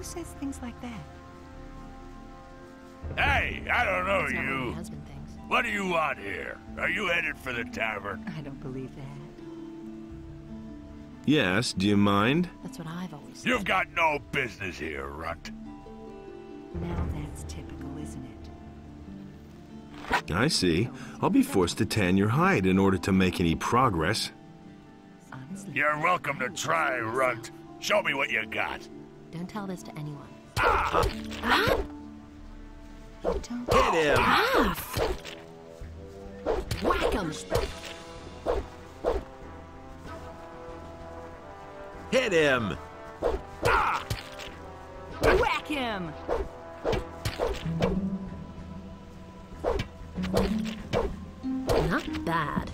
says things like that? Hey, I don't know That's not what my you. husband thinks. What do you want here? Are you headed for the tavern? I don't believe that. Yes, do you mind? That's what I've always said. You've got no business here, runt. Now that's typical, isn't it? I see. I'll be forced to tan your hide in order to make any progress. Honestly. You're welcome to try, runt. Show me what you got. Don't tell this to anyone. Don't. Hit him! Whack 'em! Hit him! Whack him! Not bad.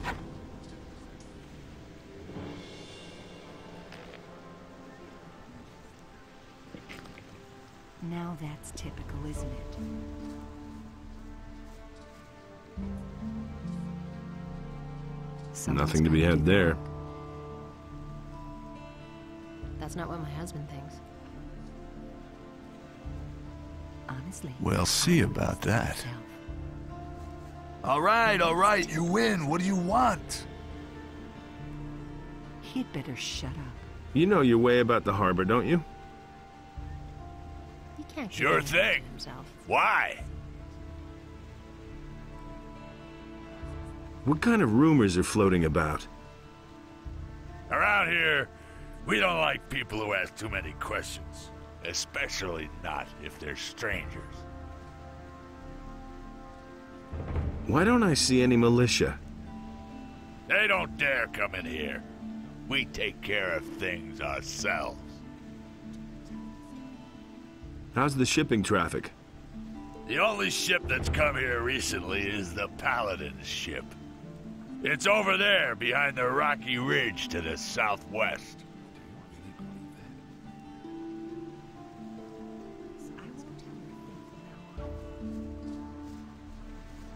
Now that's typical, isn't it? Someone's Nothing to be gotta had do the there. work. That's not what my husband thinks. Honestly. We'll see about that. Myself. All right, you win. What do you want? He'd better shut up. You know your way about the harbor, don't you? He can't keep Sure anything to thing. himself. Why? What kind of rumors are floating about? Around here, we don't like people who ask too many questions. Especially not if they're strangers. Why don't I see any militia? They don't dare come in here. We take care of things ourselves. How's the shipping traffic? The only ship that's come here recently is the Paladin's ship. It's over there, behind the rocky ridge to the southwest.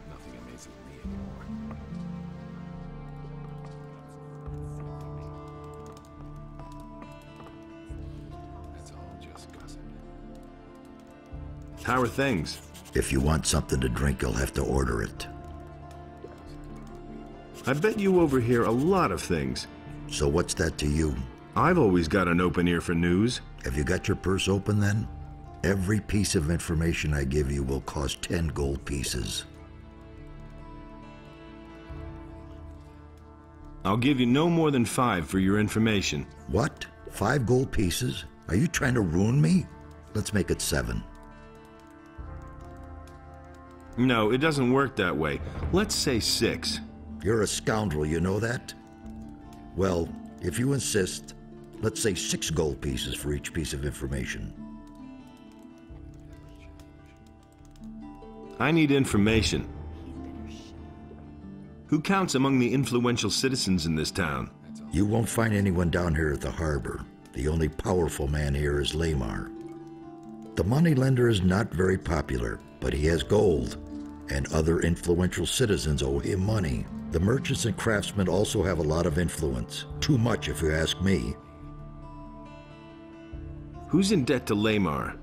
Nothing amazes me anymore. It's all just gossip. How are things? If you want something to drink, you'll have to order it. I bet you overhear a lot of things. So what's that to you? I've always got an open ear for news. Have you got your purse open then? Every piece of information I give you will cost 10 gold pieces. I'll give you no more than 5 for your information. What? 5 gold pieces? Are you trying to ruin me? Let's make it 7. No, it doesn't work that way. Let's say 6. You're a scoundrel, you know that? Well, if you insist, let's say 6 gold pieces for each piece of information. I need information. Who counts among the influential citizens in this town? You won't find anyone down here at the harbor. The only powerful man here is Lamar. The moneylender is not very popular, but he has gold, and other influential citizens owe him money. The merchants and craftsmen also have a lot of influence. Too much, if you ask me. Who's in debt to Lamar?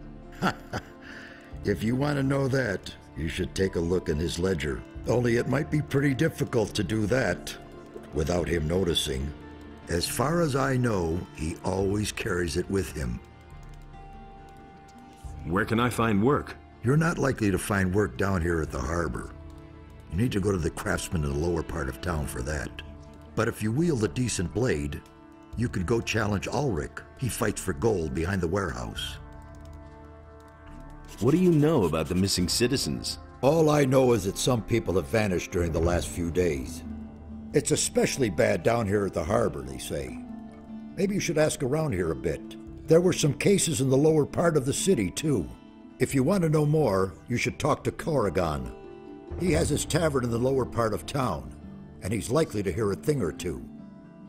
If you want to know that, you should take a look in his ledger. Only it might be pretty difficult to do that without him noticing. As far as I know, he always carries it with him. Where can I find work? You're not likely to find work down here at the harbor. You need to go to the craftsman in the lower part of town for that. But if you wield a decent blade, you could go challenge Ulrich. He fights for gold behind the warehouse. What do you know about the missing citizens? All I know is that some people have vanished during the last few days. It's especially bad down here at the harbor, they say. Maybe you should ask around here a bit. There were some cases in the lower part of the city, too. If you want to know more, you should talk to Corrigan. He has his tavern in the lower part of town, and he's likely to hear a thing or two.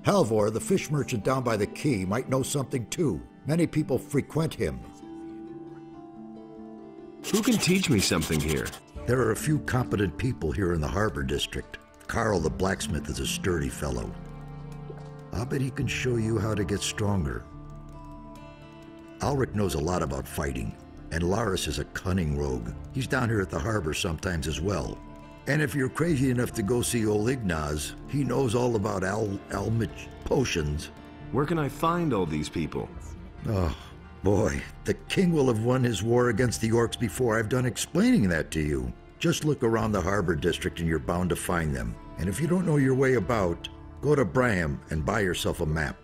Halvor, the fish merchant down by the quay, might know something too. Many people frequent him. Who can teach me something here? There are a few competent people here in the harbor district. Carl the blacksmith is a sturdy fellow. I'll bet he can show you how to get stronger. Ulrich knows a lot about fighting, and Laris is a cunning rogue. He's down here at the harbor sometimes as well. And if you're crazy enough to go see old Ignaz, he knows all about Almich potions. Where can I find all these people? Oh, boy. The king will have won his war against the orcs before I've done explaining that to you. Just look around the harbor district and you're bound to find them. And if you don't know your way about, go to Braham and buy yourself a map.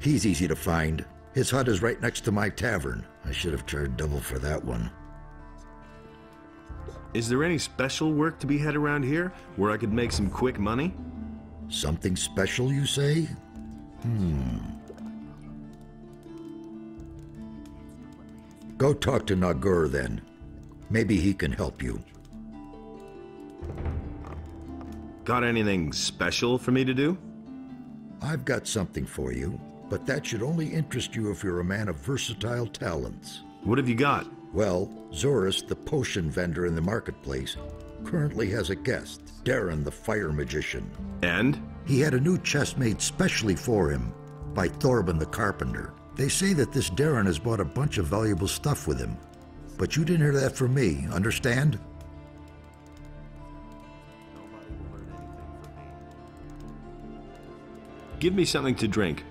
He's easy to find. His hut is right next to my tavern. I should have charged double for that one. Is there any special work to be had around here where I could make some quick money? Something special, you say? Go talk to Nagur then. Maybe he can help you. Got anything special for me to do? I've got something for you, but that should only interest you if you're a man of versatile talents. What have you got? Well, Zorus, the potion vendor in the marketplace, currently has a guest, Darren the fire magician. And? He had a new chest made specially for him by Thorben the carpenter. They say that this Darren has bought a bunch of valuable stuff with him. But you didn't hear that from me, understand? Give me something to drink.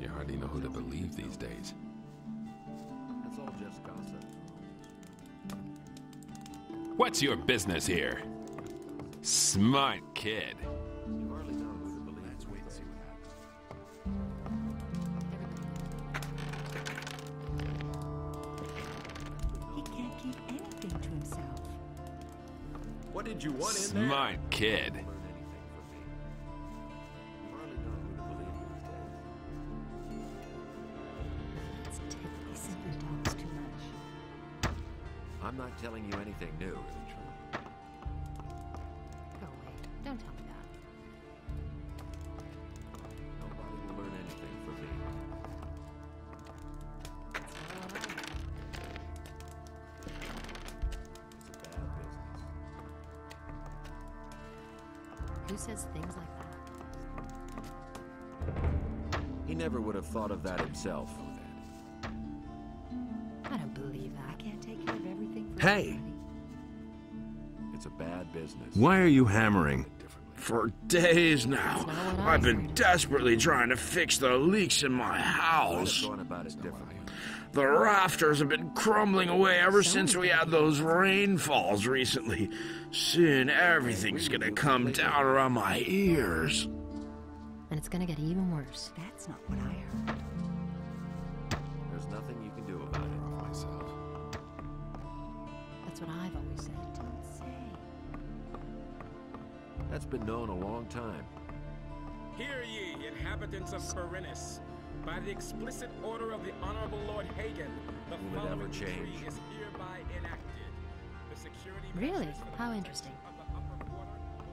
You hardly know who to believe these days. That's all just gossip. What's your business here? Smart kid. You hardly know who to believe. Let's wait and see what happens. He can't keep anything to himself. What did you want in there? Smart kid. Learn anything from me. You hardly know who to believe these days. It's typical. He simply talks too much. I'm not telling you anything new. Go away. Don't tell me that. Nobody will learn anything from me. It's not all right. It's a bad business. Who says things like that? He never would have thought of that himself. I don't believe I that. can't take care of everything for Hey! everybody. It's a bad business. Why are you hammering? For days now, That's not what I I've been heard. desperately trying to fix the leaks in my I'd have house. gone about it differently. The rafters have been crumbling away ever since we had those rainfalls recently. Soon everything's gonna come down around my ears. And it's gonna get even worse. That's not what I heard. There's nothing you can do about it. Myself. That's what I've always said. Don't say. That's been known a long time. Hear ye, inhabitants of Khorinis. By the explicit order of the Honorable Lord Hagen, the Will it ever following change? decree is hereby enacted. The security Really? measures for the How protection interesting. of the upper quarter will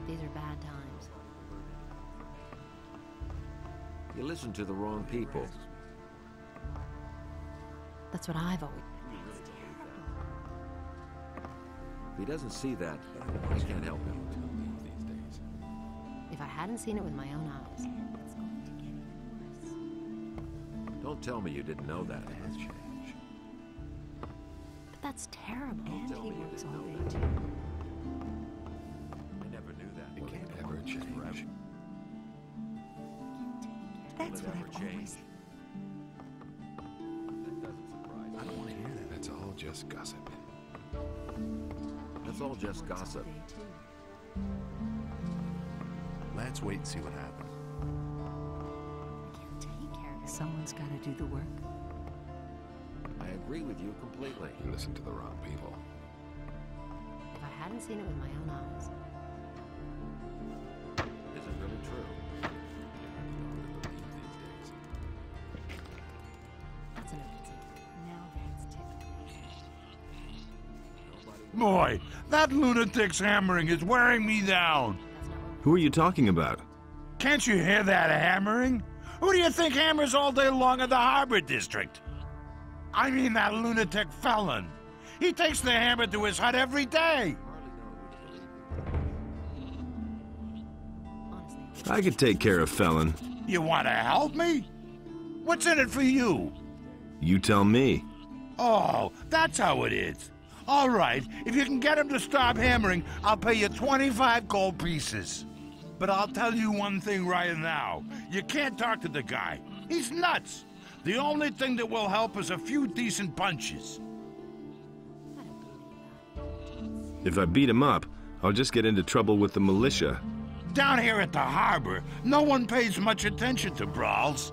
be These are bad times. You listen to the wrong people. That's what I've always. If he doesn't see that, I can't help him. These days. If I hadn't seen it with my own eyes. It's going to get even worse. Don't tell me you didn't know that. But that's terrible. And tell he me you works didn't all know day that. too. I never knew that. It can't ever change. That's Will what it ever I've change? always. That doesn't surprise me. I don't want to hear that. That's all just gossip. That's all just gossip. All day too. Let's wait and see what happens. Someone's got to do the work. I agree with you completely. You listen to the wrong people. If I hadn't seen it with my own eyes. Is it really true? That's an open secret. Now that's typical. Boy, that lunatic's hammering is wearing me down. That's not what Who are you talking about? Can't you hear that hammering? Who do you think hammers all day long in the Harbor District? I mean that lunatic felon. He takes the hammer to his hut every day. honestly. I could take care of Felon. You want to help me? What's in it for you? You tell me. Oh, that's how it is. All right, if you can get him to stop hammering, I'll pay you 25 gold pieces. But I'll tell you one thing right now. You can't talk to the guy. He's nuts. The only thing that will help is a few decent punches. If I beat him up, I'll just get into trouble with the militia. Down here at the harbor, no one pays much attention to brawls.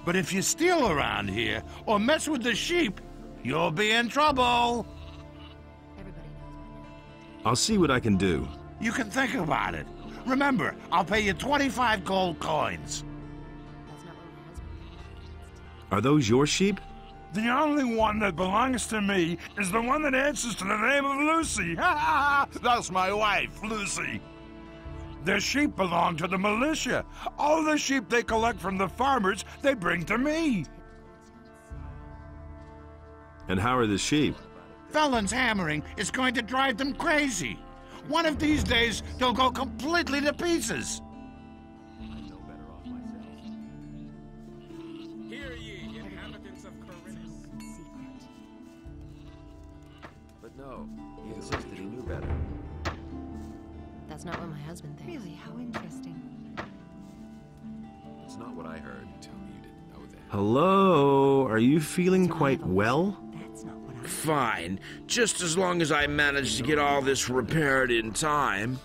But if you steal around here or mess with the sheep, you'll be in trouble. Everybody knows by now. I'll see what I can do. You can think about it. Remember, I'll pay you 25 gold coins. That's not what my husband. Are those your sheep? The only one that belongs to me is the one that answers to the name of Lucy. Ha ha ha! That's my wife, Lucy. The sheep belong to the militia. All the sheep they collect from the farmers, they bring to me. And how are the sheep? Felon's hammering is going to drive them crazy. One of these days, they'll go completely to pieces. Hear ye, inhabitants of Khorinis. Secret. But no, he insisted he knew better. That's not what my husband thinks. Really, how interesting. It's not what I heard. Tell me you didn't know that. Hello? Are you feeling quite well? That's not what I... Fine, just as long as I manage to get all this repaired in time.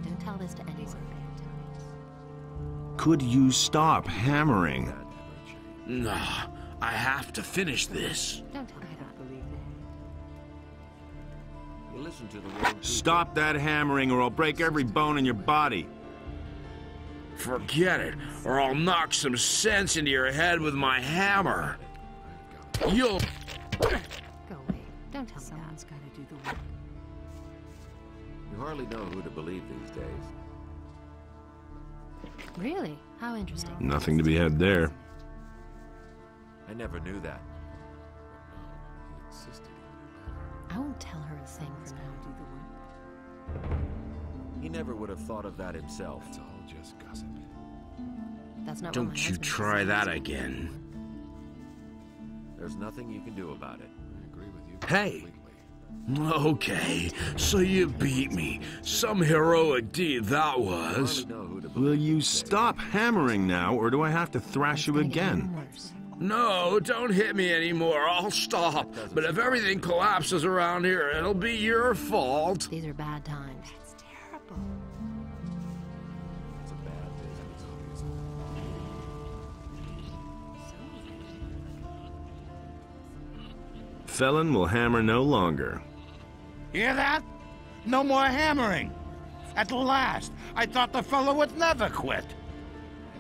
Don't tell this to anyone. Could you stop hammering? Nah, I have to finish this. Don't tell me I that. don't believe that. You listen to the wrong people. Stop that hammering or I'll break every bone in your body. Forget it, or I'll knock some sense into your head with my hammer. You'll... Go away. Don't tell me Someone's got to do the work. You hardly know who to believe these days. that. Really? How interesting. Nothing to be had there. I never knew that. He insisted he knew better. I won't tell her a thing for now. Do the work. He never would have thought of that himself. It's all just gossip. That's not what my Don't you husband try thinks. that again. There's nothing you can do about it. I agree with you Hey. completely. Okay, so you beat me. Some heroic deed that You was. hardly know who to Will believe you these days. stop hammering now or do I have to thrash It's you gonna get again? even worse. No, don't hit me anymore. I'll stop. But if everything collapses around here, it'll be your fault. These are bad times. That's terrible. It's a bad business. Felon will hammer no longer. Hear that? No more hammering. At last, I thought the fellow would never quit.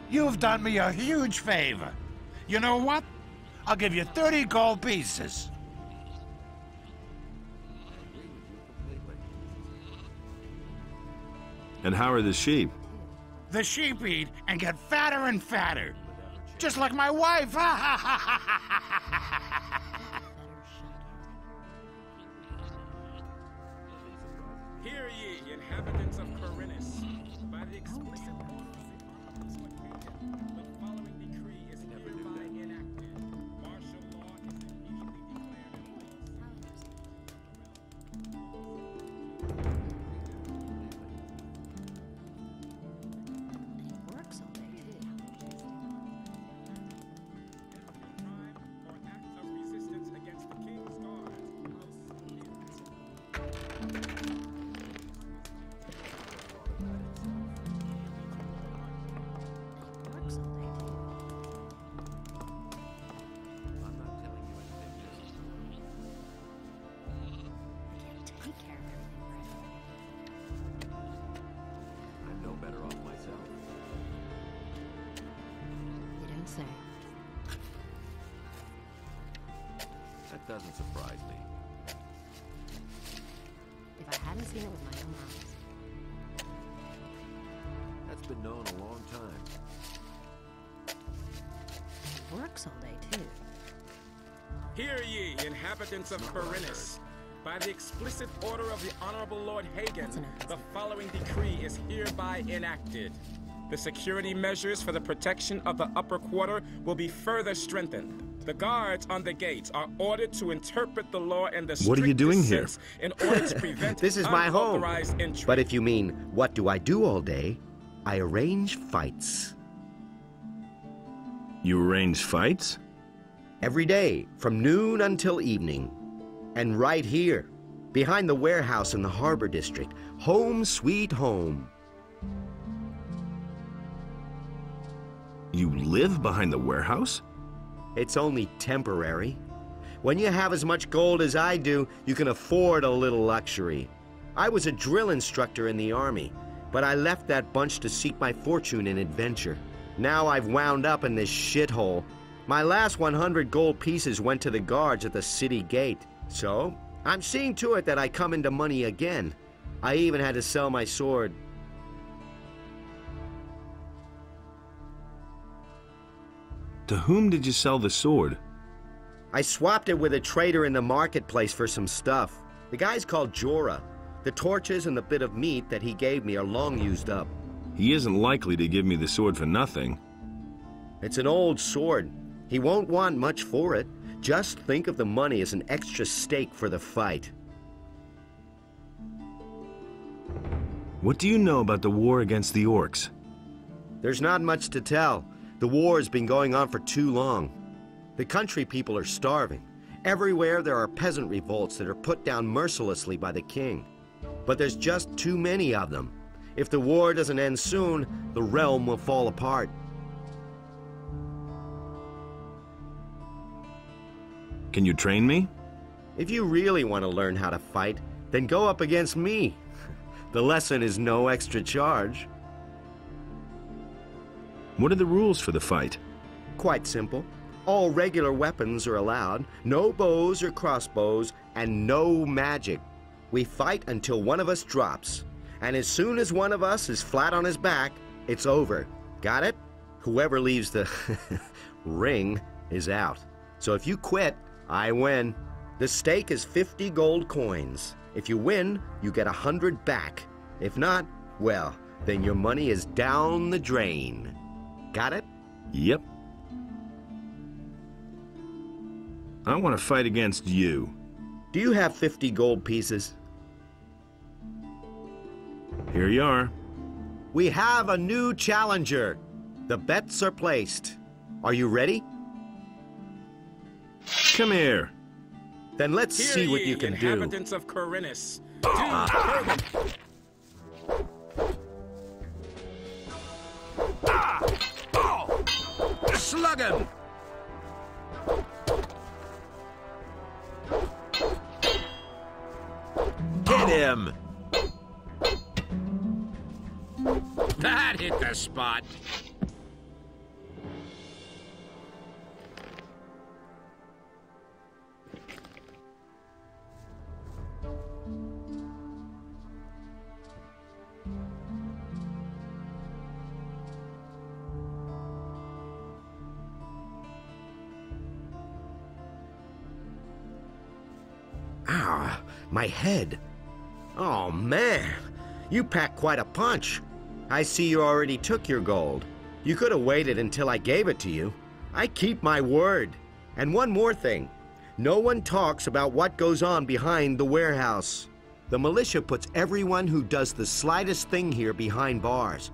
You've done me a huge favor. You know what? I'll give you 30 gold pieces. And how are the sheep? The sheep eat and get fatter and fatter. Just like my wife. Ha ha ha ha ha ha ha. Hear ye, inhabitants of Khorinis. By the explicit the following decree is hereby enacted. Martial law is immediately declared in place. And he works all day, too. Crime or act of resistance against the king's guards Works all That doesn't surprise me. If I hadn't seen it with my own eyes. That's been known a long time. It works all day, too. Hear ye, inhabitants of Khorinis. By the explicit order of the Honorable Lord Hagen, the following decree is hereby enacted. The security measures for the protection of the upper quarter will be further strengthened. The guards on the gates are ordered to interpret the law in the strictest What are you doing here? sense in order to prevent This is my home. unauthorized entry. But if you mean, what do I do all day? I arrange fights. You arrange fights? Every day, from noon until evening. And right here, behind the warehouse in the harbor district. Home sweet home. You live behind the warehouse? It's only temporary. When you have as much gold as I do, you can afford a little luxury. I was a drill instructor in the army, but I left that bunch to seek my fortune in adventure. Now I've wound up in this shithole. My last 100 gold pieces went to the guards at the city gate. So, I'm seeing to it that I come into money again. I even had to sell my sword. To whom did you sell the sword? I swapped it with a trader in the marketplace for some stuff. The guy's called Jorah. The torches and the bit of meat that he gave me are long used up. He isn't likely to give me the sword for nothing. It's an old sword. He won't want much for it. Just think of the money as an extra stake for the fight. What do you know about the war against the orcs? There's not much to tell. The war's been going on for too long. The country people are starving. Everywhere there are peasant revolts that are put down mercilessly by the king. But there's just too many of them. If the war doesn't end soon, the realm will fall apart. Can you train me? If you really want to learn how to fight, then go up against me. The lesson is no extra charge. What are the rules for the fight? Quite simple. All regular weapons are allowed, no bows or crossbows, and no magic. We fight until one of us drops. And as soon as one of us is flat on his back, it's over. Got it? Whoever leaves the ring is out. So if you quit, I win. The stake is 50 gold coins. If you win, you get 100 back. If not, well, then your money is down the drain. Got it? Yep. I want to fight against you. Do you have 50 gold pieces? Here you are. We have a new challenger. The bets are placed. Are you ready? Come here. Then let's see what you can do. Inhabitants of Khorinis. Slug him! Get him! That hit the spot. Ah, my head. Oh, man. You packed quite a punch. I see you already took your gold. You could have waited until I gave it to you. I keep my word. And one more thing. No one talks about what goes on behind the warehouse. The militia puts everyone who does the slightest thing here behind bars.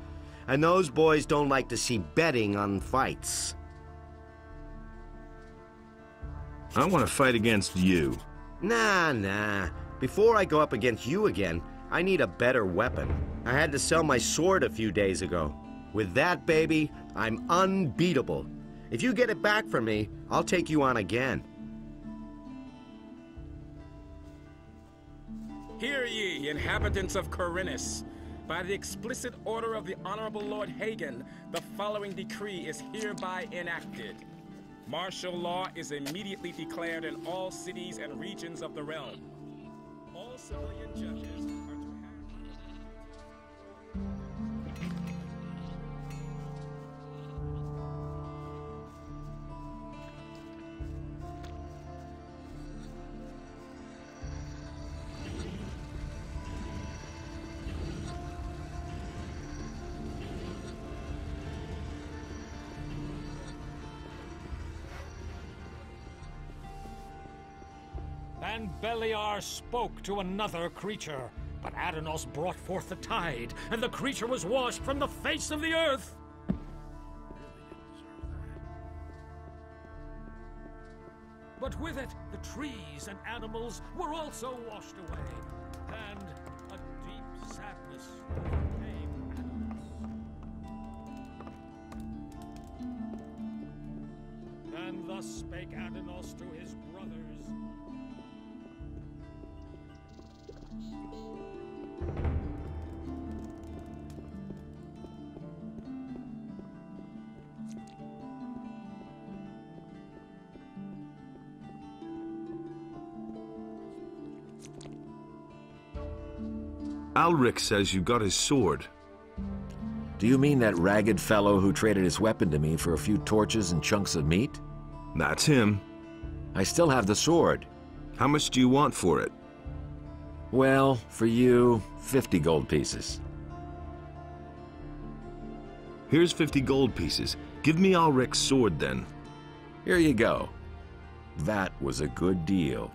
And those boys don't like to see betting on fights. I want to fight against you. Nah. Before I go up against you again, I need a better weapon. I had to sell my sword a few days ago. With that, baby, I'm unbeatable. If you get it back from me, I'll take you on again. Hear ye, inhabitants of Khorinis. By the explicit order of the Honorable Lord Hagen, the following decree is hereby enacted. Martial law is immediately declared in all cities and regions of the realm. All civilian judges are to And Beliar spoke to another creature, but Adanos brought forth the tide, and the creature was washed from the face of the earth. But with it, the trees and animals were also washed away, and a deep sadness overcame Adanos. And thus spake Adanos to his brothers. Alric says you got his sword. Do you mean that ragged fellow who traded his weapon to me for a few torches and chunks of meat? That's him. I still have the sword. How much do you want for it? Well, for you, 50 gold pieces. Here's 50 gold pieces. Give me Alric's sword then. Here you go. That was a good deal.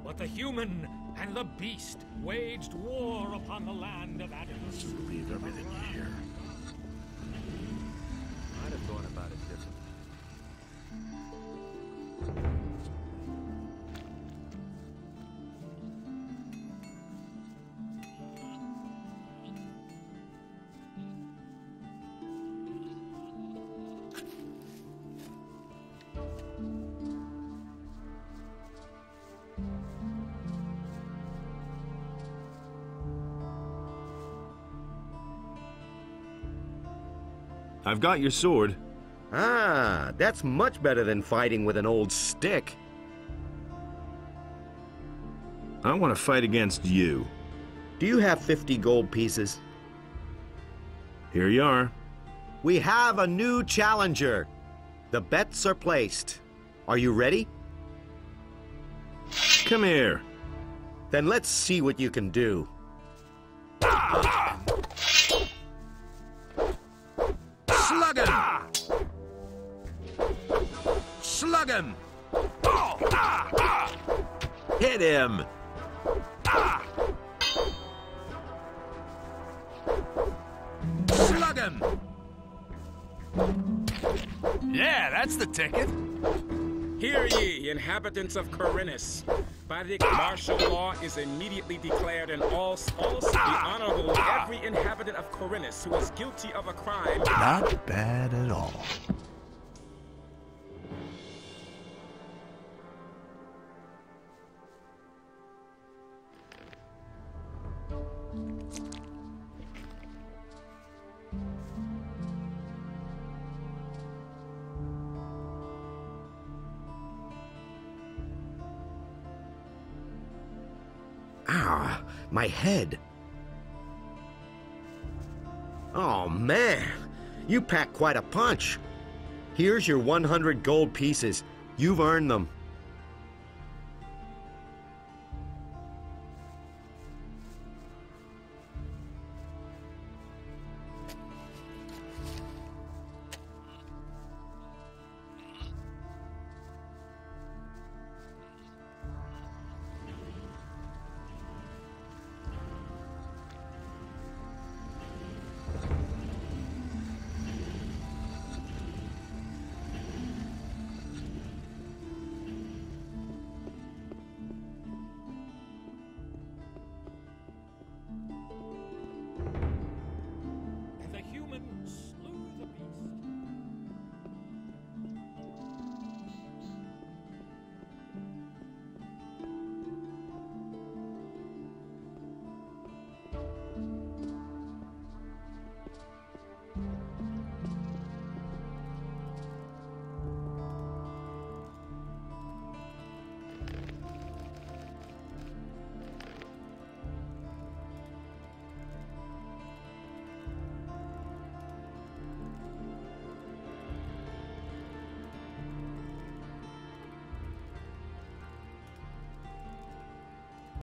But the human and the beast waged war upon the land of Adanos. Leave everything here. I'd have thought about it differently. I've got your sword. Ah, that's much better than fighting with an old stick. I want to fight against you. Do you have 50 gold pieces? Here you are. We have a new challenger. The bets are placed. Are you ready? Come here. Then let's see what you can do. Slug him! Slug him! Hit him! Slug him! Yeah, that's the ticket. Hear ye, inhabitants of Khorinis. By the martial law is immediately declared in all the honorable every inhabitant of Khorinis who is guilty of a crime. Not bad at all. Ah, my head. Oh, man. You packed quite a punch. Here's your 100 gold pieces. You've earned them.